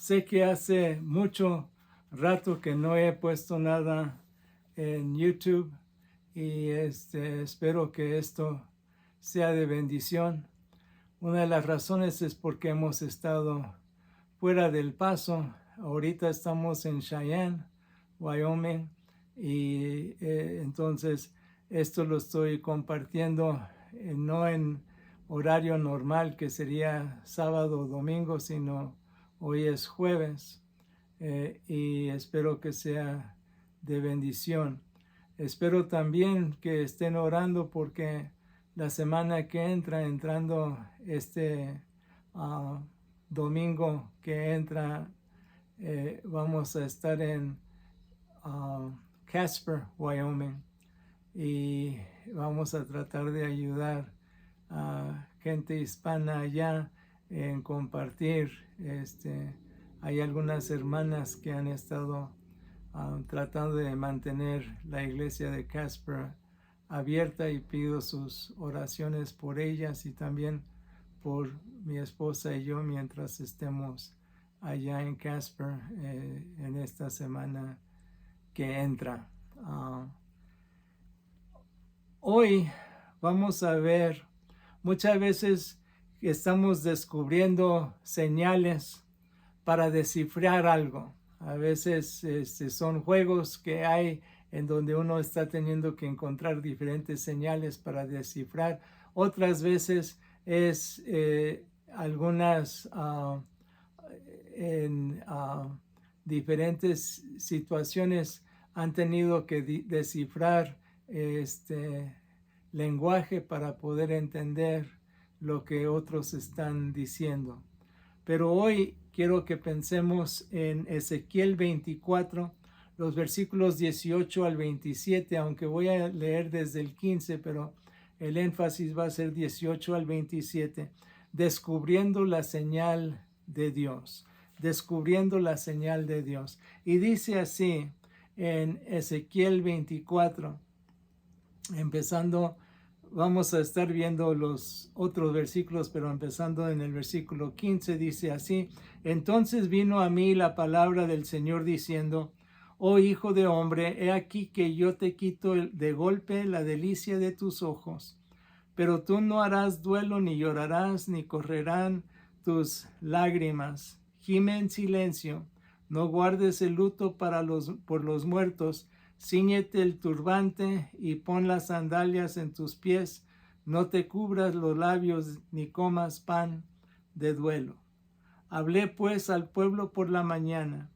Sé que hace mucho rato que no he puesto nada en YouTube y espero que esto sea de bendición. Una de las razones es porque hemos estado fuera del Paso. Ahorita estamos en Cheyenne, Wyoming, y entonces esto lo estoy compartiendo no en horario normal, que sería sábado o domingo, sino hoy es jueves, y espero que sea de bendición. Espero también que estén orando porque la semana que entra, entrando domingo que entra, vamos a estar en Casper, Wyoming, y vamos a tratar de ayudar a gente hispana allá en compartir. Hay algunas hermanas que han estado tratando de mantener la iglesia de Casper abierta, y pido sus oraciones por ellas y también por mi esposa y yo mientras estemos allá en Casper en esta semana que entra. Hoy vamos a ver, muchas veces estamos descubriendo señales para descifrar algo. A veces son juegos que hay en donde uno está teniendo que encontrar diferentes señales para descifrar. Otras veces es algunas en diferentes situaciones han tenido que descifrar lenguaje para poder entender lo que otros están diciendo. Pero hoy quiero que pensemos en Ezequiel 24, los versículos 18 al 27, aunque voy a leer desde el 15, pero el énfasis va a ser 18 al 27, descubriendo la señal de Dios, descubriendo la señal de Dios. Y dice así en Ezequiel 24, empezando, vamos a estar viendo los otros versículos, pero empezando en el versículo 15, dice así: Entonces vino a mí la palabra del Señor diciendo: Oh hijo de hombre, he aquí que yo te quito de golpe la delicia de tus ojos, pero tú no harás duelo, ni llorarás, ni correrán tus lágrimas. Gime en silencio, no guardes el luto por los muertos. Cíñete el turbante y pon las sandalias en tus pies. No te cubras los labios ni comas pan de duelo. Hablé pues al pueblo por la mañana,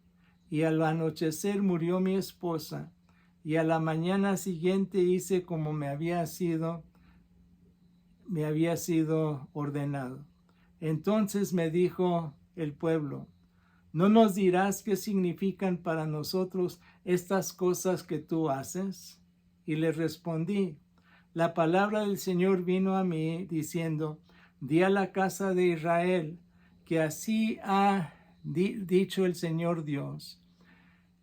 y al anochecer murió mi esposa, y a la mañana siguiente hice como me había sido ordenado. Entonces me dijo el pueblo: ¿No nos dirás qué significan para nosotros estas cosas que tú haces? Y le respondí: La palabra del Señor vino a mí diciendo: Di a la casa de Israel que así ha dicho el Señor Dios: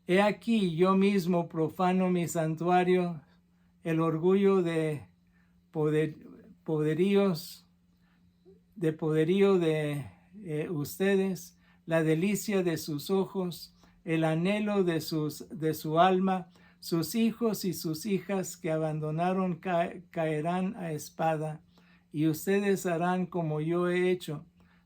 He aquí yo mismo profano mi santuario, el orgullo de poderío de ustedes, la delicia de sus ojos, el anhelo de su alma. Sus hijos y sus hijas que abandonaron caerán a espada, y ustedes harán como yo he hecho.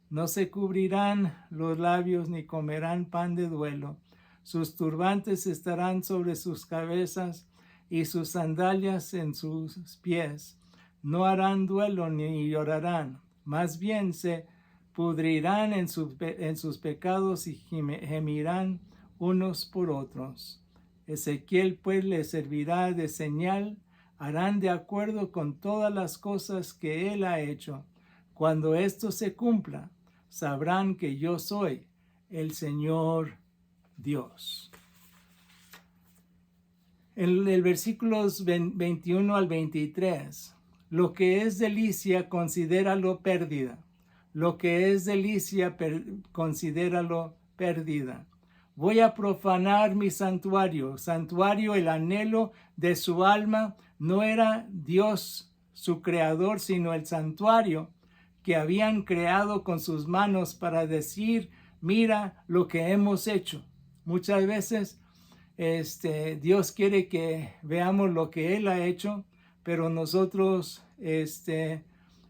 No se cubrirán los labios ni comerán pan de duelo. Sus turbantes estarán sobre sus cabezas y sus sandalias en sus pies. No harán duelo ni llorarán, más bien se pudrirán en sus pecados y gemirán unos por otros. Ezequiel pues les servirá de señal, harán de acuerdo con todas las cosas que él ha hecho. Cuando esto se cumpla, sabrán que yo soy el Señor Dios. En el versículos 21 al 23, lo que es delicia, considéralo pérdida. Lo que es delicia, considéralo pérdida. Voy a profanar mi santuario. Santuario, el anhelo de su alma, no era Dios su creador, sino el santuario que habían creado con sus manos para decir mira lo que hemos hecho. Muchas veces Dios quiere que veamos lo que Él ha hecho, pero nosotros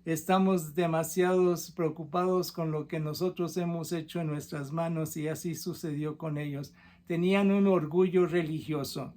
estamos demasiado preocupados con lo que nosotros hemos hecho en nuestras manos, y así sucedió con ellos. Tenían un orgullo religioso.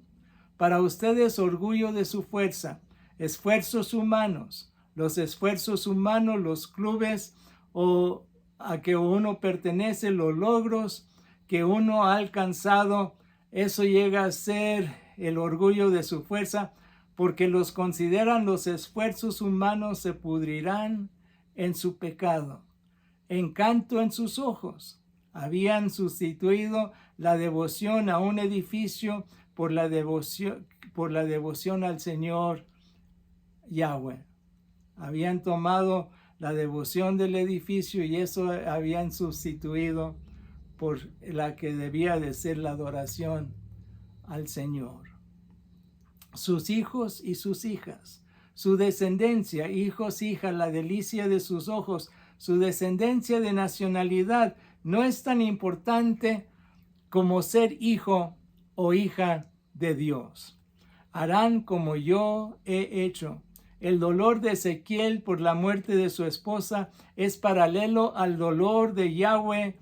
Para ustedes, orgullo de su fuerza, esfuerzos humanos, los esfuerzos humanos, los clubes o a que uno pertenece, los logros que uno ha alcanzado, eso llega a ser el orgullo de su fuerza, porque los consideran los esfuerzos humanos se pudrirán en su pecado. Encanto en sus ojos. Habían sustituido la devoción a un edificio por la devoción al Señor Yahweh. Habían tomado la devoción del edificio y eso habían sustituido por la que debía de ser la adoración al Señor. Sus hijos y sus hijas, su descendencia, hijos, hijas, la delicia de sus ojos, su descendencia de nacionalidad, no es tan importante como ser hijo o hija de Dios. Harán como yo he hecho. El dolor de Ezequiel por la muerte de su esposa es paralelo al dolor de Yahweh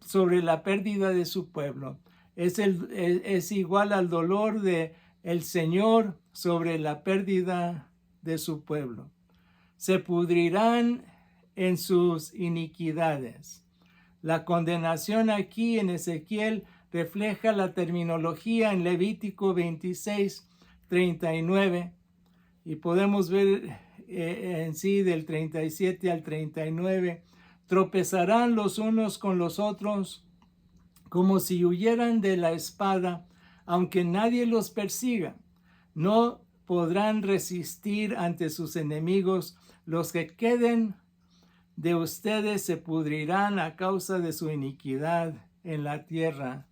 sobre la pérdida de su pueblo. Es igual al dolor de el Señor sobre la pérdida de su pueblo. Se pudrirán en sus iniquidades. La condenación aquí en Ezequiel refleja la terminología en Levítico 26, 39, y podemos ver en sí del 37 al 39, tropezarán los unos con los otros como si huyeran de la espada, aunque nadie los persiga. No podrán resistir ante sus enemigos. Los que queden de ustedes se pudrirán a causa de su iniquidad en la tierra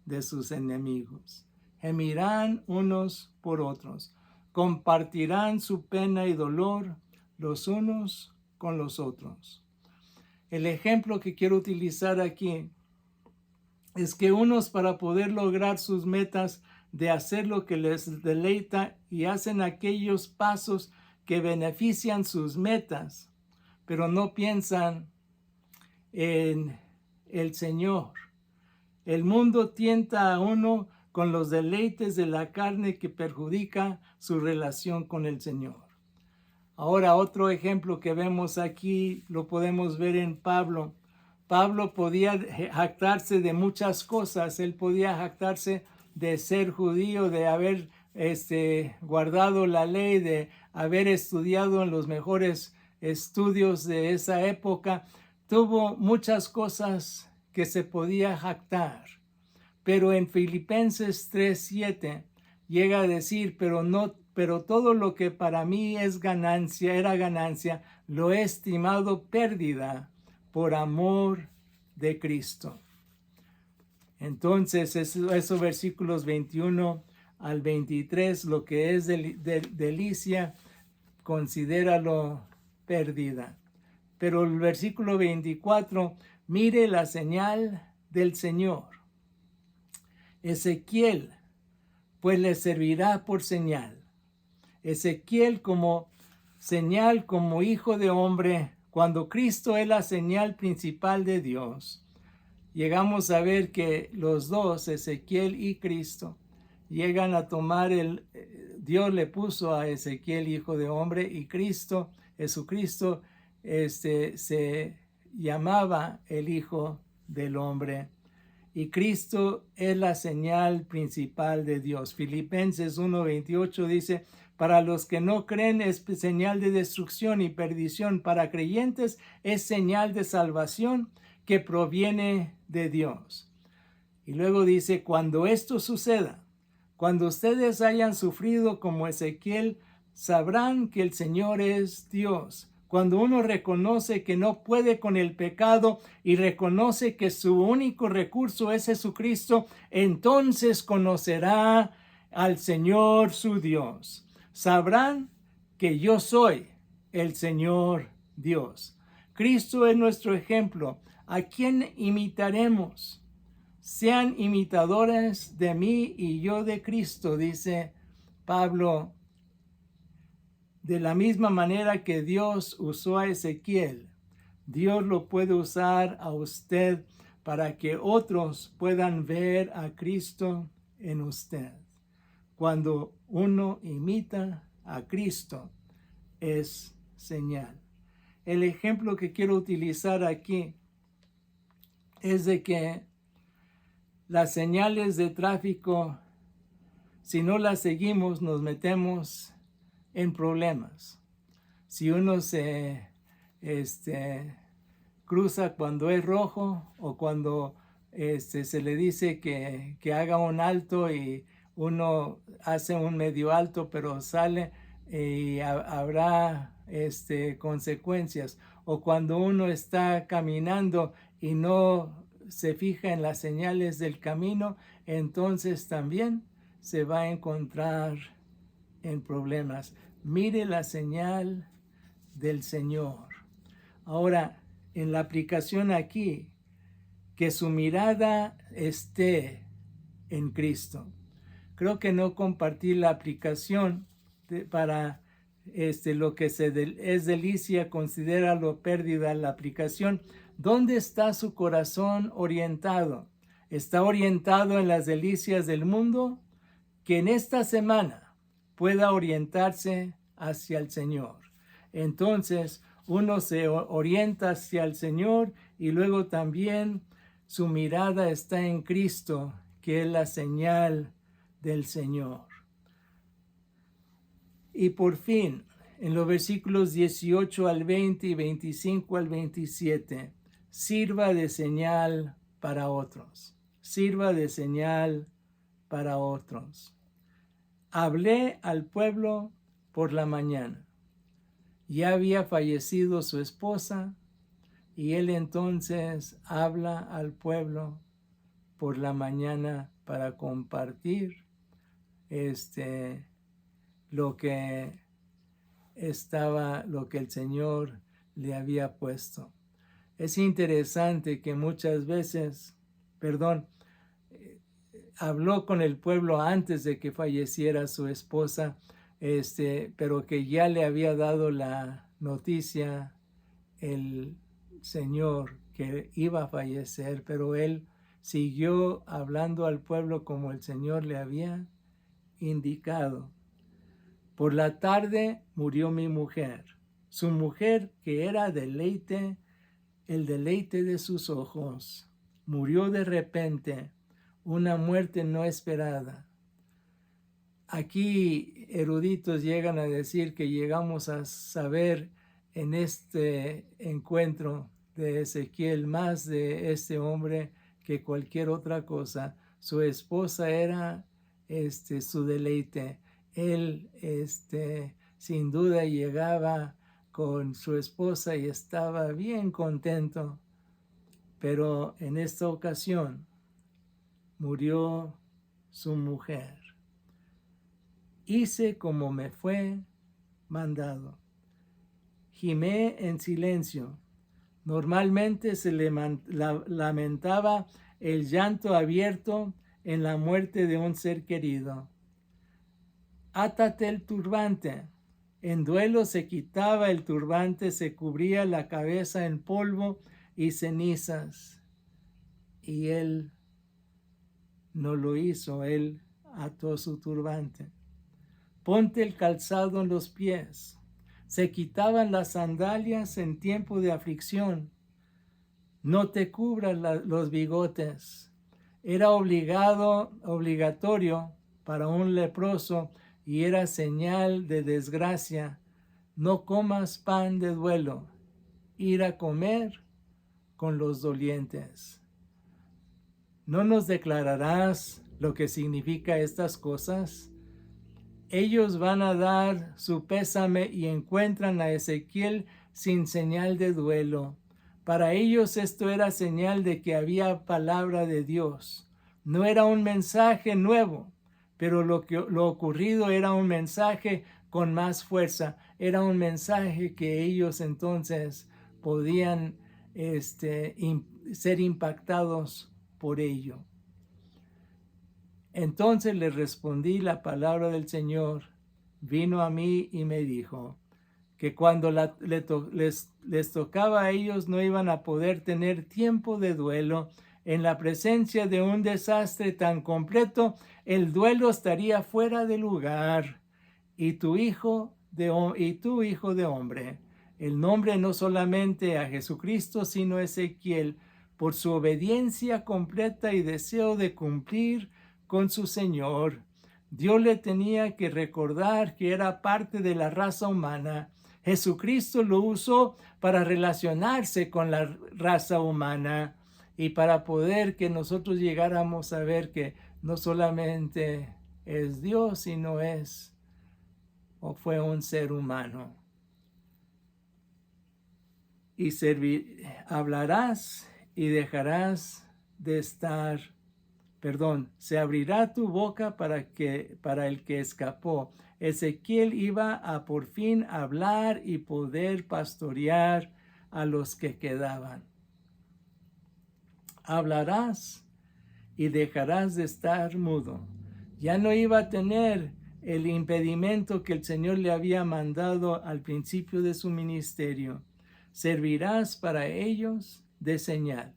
de sus enemigos. Gemirán unos por otros. Compartirán su pena y dolor los unos con los otros. El ejemplo que quiero utilizar aquí es que unos, para poder lograr sus metas de hacer lo que les deleita, y hacen aquellos pasos que benefician sus metas, pero no piensan en el Señor. El mundo tienta a uno con los deleites de la carne que perjudica su relación con el Señor. Ahora, otro ejemplo que vemos aquí lo podemos ver en Pablo. Pablo podía jactarse de muchas cosas. Él podía jactarse de ser judío, de haber guardado la ley, de haber estudiado en los mejores estudios de esa época. Tuvo muchas cosas que se podía jactar. Pero en Filipenses 3:7 llega a decir, pero todo lo que para mí era ganancia, lo he estimado pérdida por amor de Cristo. Entonces, esos versículos 21 al 23, lo que es delicia, considéralo pérdida. Pero el versículo 24, mire la señal del Señor. Ezequiel, pues le servirá por señal. Ezequiel como señal, como hijo de hombre, cuando Cristo es la señal principal de Dios. Llegamos a ver que los dos, Ezequiel y Cristo, llegan a tomar Dios le puso a Ezequiel hijo de hombre, y Cristo, Jesucristo, se llamaba el Hijo del Hombre. Y Cristo es la señal principal de Dios. Filipenses 1:28 dice, para los que no creen es señal de destrucción y perdición, para creyentes es señal de salvación que proviene de Dios. Y luego dice, cuando esto suceda, cuando ustedes hayan sufrido como Ezequiel, sabrán que el Señor es Dios. Cuando uno reconoce que no puede con el pecado y reconoce que su único recurso es Jesucristo, entonces conocerá al Señor su Dios. Sabrán que yo soy el Señor Dios. Cristo es nuestro ejemplo. ¿A quién imitaremos? Sean imitadores de mí y yo de Cristo, dice Pablo. De la misma manera que Dios usó a Ezequiel, Dios lo puede usar a usted para que otros puedan ver a Cristo en usted. Cuando uno imita a Cristo, es señal. El ejemplo que quiero utilizar aquí es de que las señales de tráfico, si no las seguimos, nos metemos en problemas. Si uno se cruza cuando es rojo o cuando se le dice que haga un alto y uno hace un medio alto pero sale y habrá consecuencias, o cuando uno está caminando y no se fija en las señales del camino, entonces también se va a encontrar en problemas. Mire la señal del Señor. Ahora, en la aplicación aquí, que su mirada esté en Cristo. Creo que no compartí la aplicación para lo que es delicia, considéralo pérdida. La aplicación, ¿dónde está su corazón orientado? ¿Está orientado en las delicias del mundo? Que en esta semana pueda orientarse hacia el Señor. Entonces, uno se orienta hacia el Señor y luego también su mirada está en Cristo, que es la señal del Señor. Y por fin, en los versículos 18 al 20 y 25 al 27, sirva de señal para otros. Sirva de señal para otros. Hablé al pueblo por la mañana. Ya había fallecido su esposa y él entonces habla al pueblo por la mañana para compartir lo que el Señor le había puesto. Es interesante que muchas veces, habló con el pueblo antes de que falleciera su esposa, pero que ya le había dado la noticia el Señor que iba a fallecer, pero él siguió hablando al pueblo como el Señor le había indicado. Por la tarde murió mi mujer, su mujer que era el deleite de sus ojos. Murió de repente, una muerte no esperada. Aquí eruditos llegan a decir que llegamos a saber en este encuentro de Ezequiel más de este hombre que cualquier otra cosa. Su esposa era su deleite. Él sin duda llegaba con su esposa y estaba bien contento, pero en esta ocasión murió su mujer. Hice como me fue mandado. Gimé en silencio. Normalmente se lamentaba el llanto abierto en la muerte de un ser querido. Átate el turbante. En duelo se quitaba el turbante, se cubría la cabeza en polvo y cenizas. Y él no lo hizo, él ató su turbante. Ponte el calzado en los pies. Se quitaban las sandalias en tiempo de aflicción. No te cubras los bigotes. Era obligatorio para un leproso y era señal de desgracia. No comas pan de duelo. Ir a comer con los dolientes. ¿No nos declararás lo que significa estas cosas? Ellos van a dar su pésame y encuentran a Ezequiel sin señal de duelo. Para ellos esto era señal de que había palabra de Dios. No era un mensaje nuevo, pero lo ocurrido era un mensaje con más fuerza. Era un mensaje que ellos entonces podían ser impactados por ello. Entonces le respondí la palabra del Señor. Vino a mí y me dijo que cuando les tocaba a ellos no iban a poder tener tiempo de duelo. En la presencia de un desastre tan completo, el duelo estaría fuera de lugar. Y tu hijo de hombre, el nombre no solamente a Jesucristo, sino a Ezequiel, por su obediencia completa y deseo de cumplir con su Señor. Dios le tenía que recordar que era parte de la raza humana. Jesucristo lo usó para relacionarse con la raza humana y para poder que nosotros llegáramos a ver que no solamente es Dios, sino es o fue un ser humano. Y hablarás y dejarás de estar, se abrirá tu boca para el que escapó. Ezequiel iba a por fin hablar y poder pastorear a los que quedaban. Hablarás y dejarás de estar mudo. Ya no iba a tener el impedimento que el Señor le había mandado al principio de su ministerio. Servirás para ellos de señal.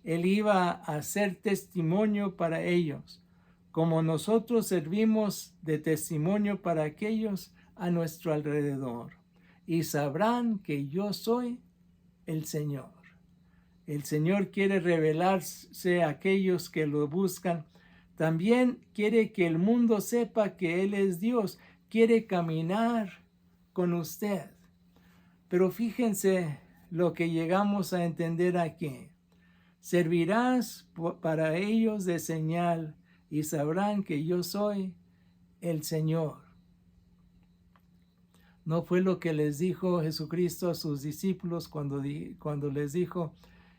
Él iba a ser testimonio para ellos, como nosotros servimos de testimonio para aquellos a nuestro alrededor. Y sabrán que yo soy el Señor. El Señor quiere revelarse a aquellos que lo buscan. También quiere que el mundo sepa que Él es Dios. Quiere caminar con usted. Pero fíjense lo que llegamos a entender aquí. Servirás para ellos de señal y sabrán que yo soy el Señor. ¿No fue lo que les dijo Jesucristo a sus discípulos cuando les dijo,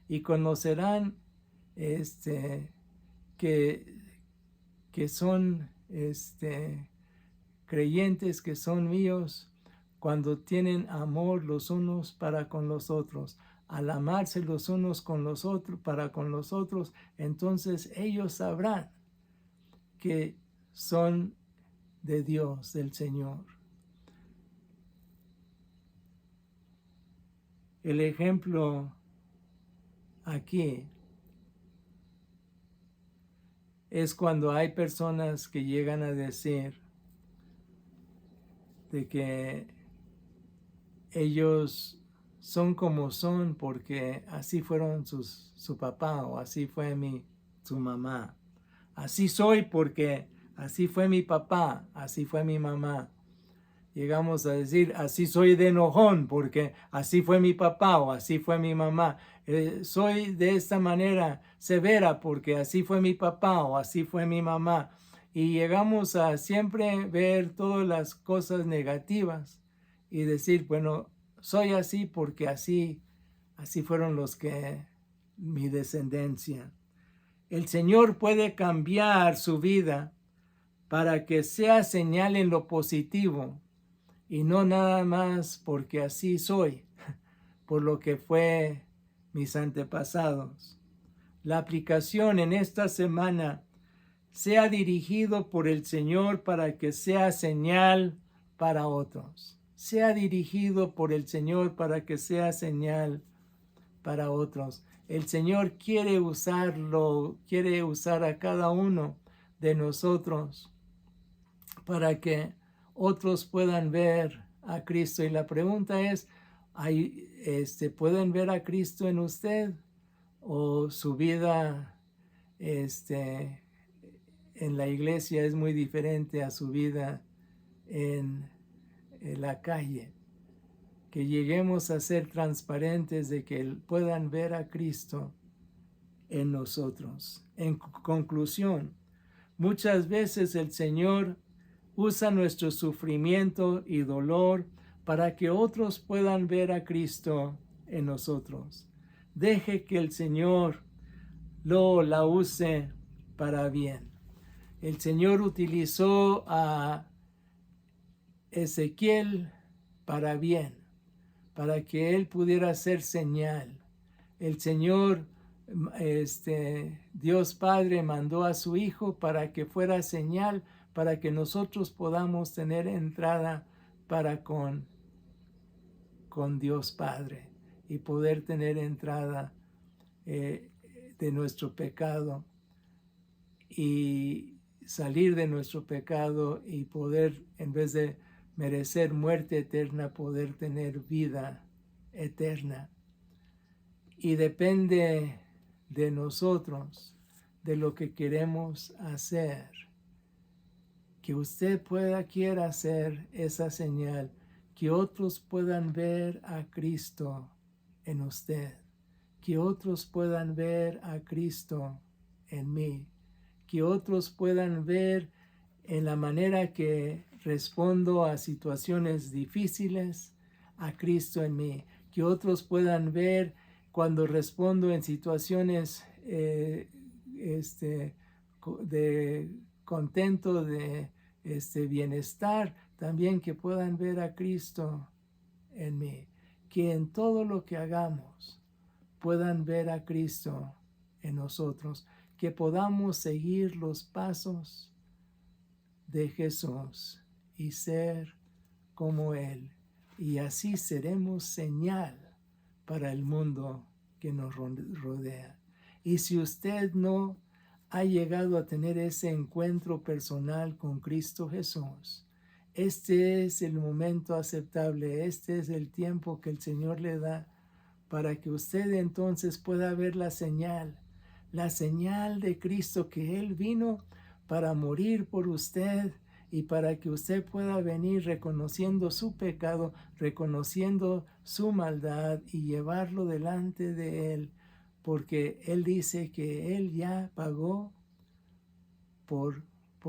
y conocerán que son creyentes, que son míos, cuando tienen amor los unos para con los otros? Al amarse los unos con los otros, para con los otros, entonces ellos sabrán que son de Dios, del Señor. El ejemplo aquí es cuando hay personas que llegan a decir de que ellos son como son porque así fueron su papá o así fue su mamá. Así soy porque así fue mi papá, así fue mi mamá. Llegamos a decir, así soy de enojón porque así fue mi papá o así fue mi mamá. Soy de esta manera severa porque así fue mi papá o así fue mi mamá. Y llegamos a siempre ver todas las cosas negativas y decir, bueno, soy así porque así fueron mi descendencia. El Señor puede cambiar su vida para que sea señal en lo positivo y no nada más porque así soy, por lo que fue mis antepasados. La aplicación en esta semana sea dirigido por el Señor para que sea señal para otros. Sea dirigido por el Señor para que sea señal para otros. El Señor quiere usar a cada uno de nosotros para que otros puedan ver a Cristo. Y la pregunta es, ¿pueden ver a Cristo en usted? ¿O su vida en la iglesia es muy diferente a su vida en la calle? Que lleguemos a ser transparentes, de que puedan ver a Cristo en nosotros. En conclusión, muchas veces el Señor usa nuestro sufrimiento y dolor para que otros puedan ver a Cristo en nosotros. Deje que el Señor la use para bien. El Señor utilizó a Ezequiel para bien, para que él pudiera ser señal. El Señor Dios Padre mandó a su Hijo para que fuera señal, para que nosotros podamos tener entrada para con Dios Padre y poder tener entrada de nuestro pecado y salir de nuestro pecado y poder, en vez de merecer muerte eterna, poder tener vida eterna. Y depende de nosotros, de lo que queremos hacer, que usted quiera hacer esa señal, que otros puedan ver a Cristo en usted, que otros puedan ver a Cristo en mí, que otros puedan ver en la manera que respondo a situaciones difíciles a Cristo en mí, que otros puedan ver cuando respondo en situaciones de contento, de bienestar, también que puedan ver a Cristo en mí, que en todo lo que hagamos puedan ver a Cristo en nosotros, que podamos seguir los pasos de Jesús y ser como Él, y así seremos señal para el mundo que nos rodea. Y si usted no ha llegado a tener ese encuentro personal con Cristo Jesús, este es el momento aceptable, este es el tiempo que el Señor le da para que usted entonces pueda ver la señal de Cristo, que Él vino para morir por usted y para que usted pueda venir reconociendo su pecado, reconociendo su maldad y llevarlo delante de Él, porque Él dice que Él ya pagó por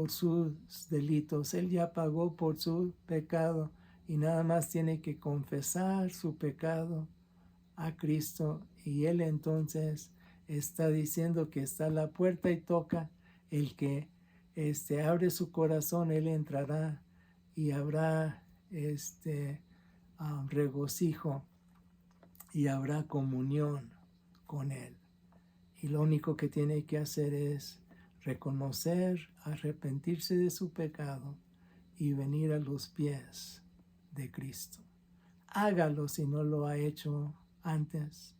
sus delitos, Él ya pagó por su pecado y nada más tiene que confesar su pecado a Cristo, y Él entonces está diciendo que está a la puerta y toca. El que abre su corazón, Él entrará y habrá regocijo y habrá comunión con Él. Y lo único que tiene que hacer es reconocer, arrepentirse de su pecado y venir a los pies de Cristo. Hágalo si no lo ha hecho antes.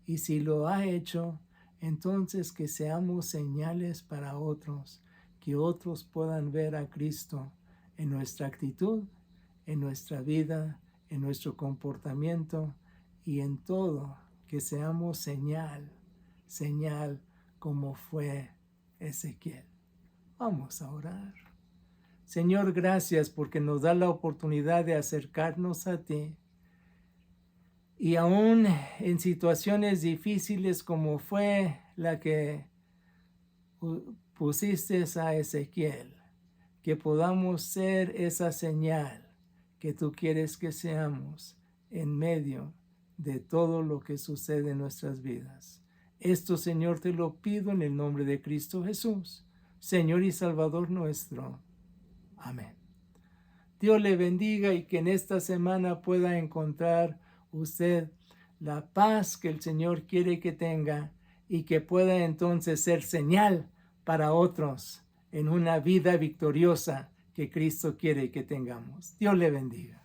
Y si lo ha hecho, entonces que seamos señales para otros, que otros puedan ver a Cristo en nuestra actitud, en nuestra vida, en nuestro comportamiento y en todo, que seamos señal como fue Ezequiel. Vamos a orar. Señor, gracias porque nos da la oportunidad de acercarnos a ti. Y aún en situaciones difíciles como fue la que pusiste a Ezequiel, que podamos ser esa señal que tú quieres que seamos en medio de todo lo que sucede en nuestras vidas. Esto, Señor, te lo pido en el nombre de Cristo Jesús, Señor y Salvador nuestro. Amén. Dios le bendiga y que en esta semana pueda encontrar usted la paz que el Señor quiere que tenga y que pueda entonces ser señal para otros en una vida victoriosa que Cristo quiere que tengamos. Dios le bendiga.